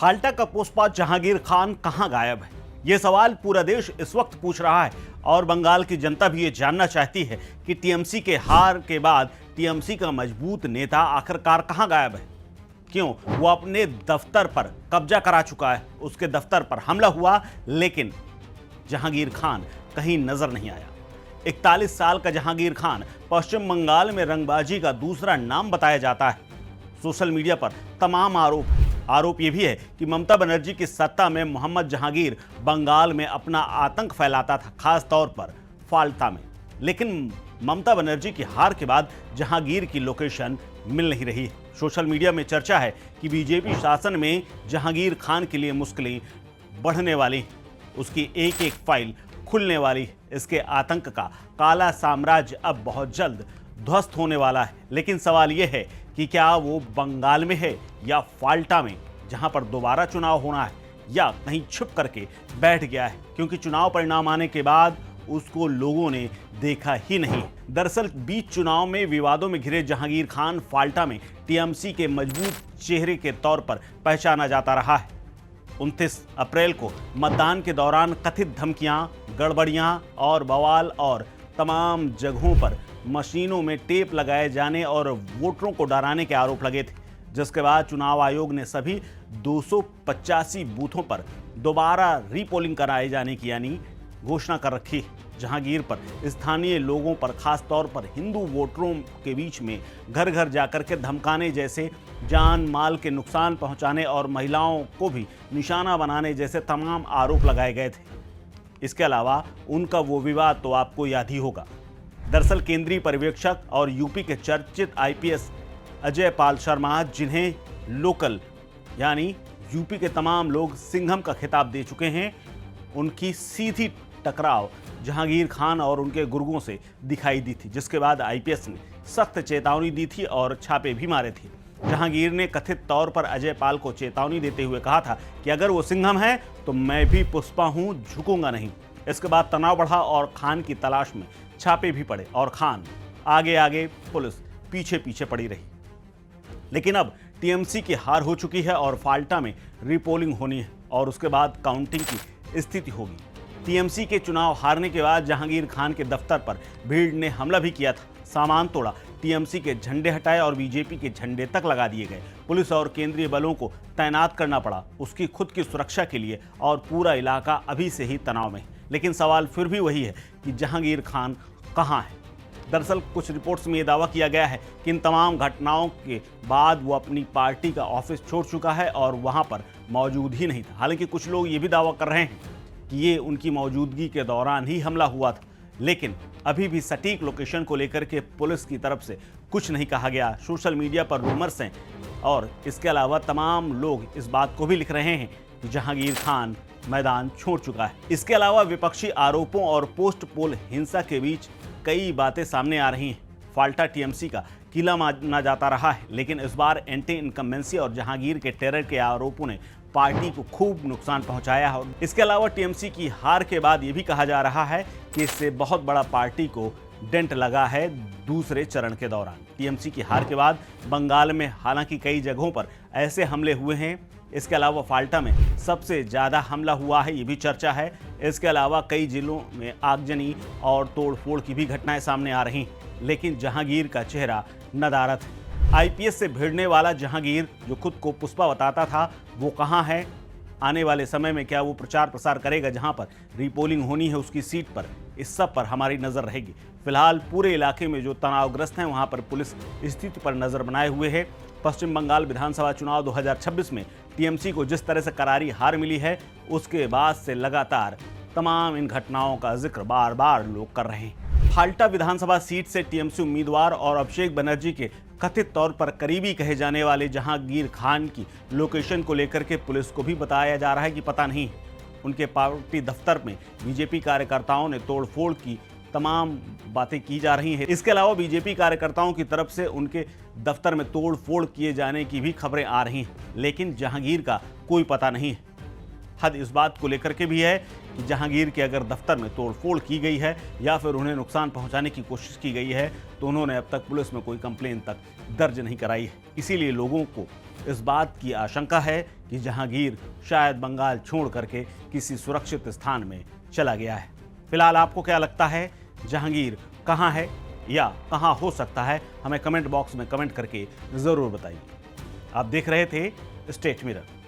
फाल्टा का पुष्पा जहांगीर खान कहां गायब है? ये सवाल पूरा देश इस वक्त पूछ रहा है और बंगाल की जनता भी ये जानना चाहती है कि टीएमसी के हार के बाद टीएमसी का मजबूत नेता आखिरकार कहां गायब है। क्यों? वो अपने दफ्तर पर कब्जा करा चुका है, उसके दफ्तर पर हमला हुआ, लेकिन जहांगीर खान कहीं नजर नहीं आया। 41 साल का जहांगीर खान पश्चिम बंगाल में रंगबाजी का दूसरा नाम बताया जाता है। सोशल मीडिया पर तमाम आरोप ये भी है कि ममता बनर्जी की सत्ता में मोहम्मद जहांगीर बंगाल में अपना आतंक फैलाता था, खास तौर पर फाल्टा में। लेकिन ममता बनर्जी की हार के बाद जहांगीर की लोकेशन मिल नहीं रही है। सोशल मीडिया में चर्चा है कि बीजेपी शासन में जहांगीर खान के लिए मुश्किलें बढ़ने वाली, उसकी एक एक फाइल खुलने वाली। इसके आतंक का काला साम्राज्य अब बहुत जल्द ध्वस्त होने वाला है। लेकिन सवाल यह है कि क्या वो बंगाल में है या फाल्टा में, जहां पर दोबारा चुनाव होना है, या कहीं छुप करके बैठ गया है क्योंकि चुनाव परिणाम आने के बाद उसको लोगों ने देखा ही नहीं। दरअसल बीच चुनाव में विवादों में घिरे जहांगीर खान फाल्टा में टीएमसी के मजबूत चेहरे के तौर पर पहचाना जाता रहा है। 29 अप्रैल को मतदान के दौरान कथित धमकियां, गड़बड़ियां और बवाल और तमाम जगहों पर मशीनों में टेप लगाए जाने और वोटरों को डराने के आरोप लगे थे, जिसके बाद चुनाव आयोग ने सभी 285 बूथों पर दोबारा रीपोलिंग कराए जाने की यानी घोषणा कर रखी। जहांगीर पर स्थानीय लोगों पर, खास तौर पर हिंदू वोटरों के बीच में घर घर जाकर के धमकाने जैसे, जान माल के नुकसान पहुंचाने और महिलाओं को भी निशाना बनाने जैसे तमाम आरोप लगाए गए थे। इसके अलावा उनका वो विवाद तो आपको याद ही होगा। दरअसल केंद्रीय पर्यवेक्षक और यूपी के चर्चित आईपीएस अजय पाल शर्मा, जिन्हें लोकल यानी यूपी के तमाम लोग सिंघम का खिताब दे चुके हैं, उनकी सीधी टकराव जहांगीर खान और उनके गुर्गों से दिखाई दी थी, जिसके बाद आईपीएस ने सख्त चेतावनी दी थी और छापे भी मारे थे। जहांगीर ने कथित तौर पर अजय पाल को चेतावनी देते हुए कहा था कि अगर वो सिंघम है तो मैं भी पुष्पा हूं, झुकूंगा नहीं। इसके बाद तनाव बढ़ा और खान की तलाश में छापे भी पड़े और खान आगे आगे, पुलिस पीछे पीछे पड़ी रही। लेकिन अब टीएमसी की हार हो चुकी है और फाल्टा में रीपोलिंग होनी है और उसके बाद काउंटिंग की स्थिति होगी। टीएमसी के चुनाव हारने के बाद जहांगीर खान के दफ्तर पर भीड़ ने हमला भी किया था, सामान तोड़ा, टीएमसी के झंडे हटाए और बीजेपी के झंडे तक लगा दिए गए। पुलिस और केंद्रीय बलों को तैनात करना पड़ा उसकी खुद की सुरक्षा के लिए और पूरा इलाका अभी से ही तनाव में। लेकिन सवाल फिर भी वही है कि जहांगीर खान कहां है? दरअसल कुछ रिपोर्ट्स में यह दावा किया गया है कि इन तमाम घटनाओं के बाद वो अपनी पार्टी का ऑफिस छोड़ चुका है और वहां पर मौजूद ही नहीं था। हालांकि कुछ लोग ये भी दावा कर रहे हैं कि ये उनकी मौजूदगी के दौरान ही हमला हुआ था, लेकिन अभी भी सटीक लोकेशन को लेकर के पुलिस की तरफ से कुछ नहीं कहा गया। सोशल मीडिया पर रूमर्स हैं और इसके अलावा तमाम लोग इस बात को भी लिख रहे हैं कि जहांगीर खान मैदान छोड़ चुका है। इसके अलावा विपक्षी आरोपों और पोस्ट पोल हिंसा के बीच कई बातें सामने आ रही हैं। फाल्टा टीएमसी का किला माना जाता रहा है, लेकिन इस बार एंटी इनकम्बेंसी और जहांगीर के टेरर के आरोपों ने पार्टी को खूब नुकसान पहुंचाया है। इसके अलावा टीएमसी की हार के बाद ये भी कहा जा रहा है कि इससे बहुत बड़ा पार्टी को डेंट लगा है दूसरे चरण के दौरान। टीएमसी की हार के बाद बंगाल में हालांकि कई जगहों पर ऐसे हमले हुए हैं। इसके अलावा फाल्टा में सबसे ज़्यादा हमला हुआ है, ये भी चर्चा है। इसके अलावा कई जिलों में आगजनी और तोड़फोड़ की भी घटनाएं सामने आ रही हैं। लेकिन जहांगीर का चेहरा नदारद है। आईपीएस से भिड़ने वाला जहांगीर, जो खुद को पुष्पा बताता था, वो कहाँ है? आने वाले समय में क्या वो प्रचार प्रसार करेगा जहां पर रीपोलिंग होनी है उसकी सीट पर? इस सब पर हमारी नज़र रहेगी। फिलहाल पूरे इलाके में जो तनावग्रस्त हैं वहां पर पुलिस स्थिति पर नज़र बनाए हुए है। पश्चिम बंगाल विधानसभा चुनाव 2026 में टीएमसी को जिस तरह से करारी हार मिली है, उसके बाद से लगातार तमाम इन घटनाओं का जिक्र बार बार लोग कर रहे हैं। फाल्टा विधानसभा सीट से टीएमसी उम्मीदवार और अभिषेक बनर्जी के कथित तौर पर करीबी कहे जाने वाले जहांगीर खान की लोकेशन को लेकर के पुलिस को भी बताया जा रहा है कि पता नहीं। उनके पार्टी दफ्तर में बीजेपी कार्यकर्ताओं ने तोड़फोड़ की तमाम बातें की जा रही हैं। इसके अलावा बीजेपी कार्यकर्ताओं की तरफ से उनके दफ्तर में तोड़फोड़ किए जाने की भी खबरें आ रही हैं, लेकिन जहांगीर का कोई पता नहीं है। हद इस बात को लेकर के भी है कि जहांगीर के अगर दफ्तर में तोड़फोड़ की गई है या फिर उन्हें नुकसान पहुंचाने की कोशिश की गई है तो उन्होंने अब तक पुलिस में कोई कंप्लेन तक दर्ज नहीं कराई है। इसीलिए लोगों को इस बात की आशंका है कि जहांगीर शायद बंगाल छोड़ करके किसी सुरक्षित स्थान में चला गया है। फिलहाल आपको क्या लगता है, जहांगीर कहां है या कहां हो सकता है? हमें कमेंट बॉक्स में कमेंट करके जरूर बताइए। आप देख रहे थे स्टेट मिरर।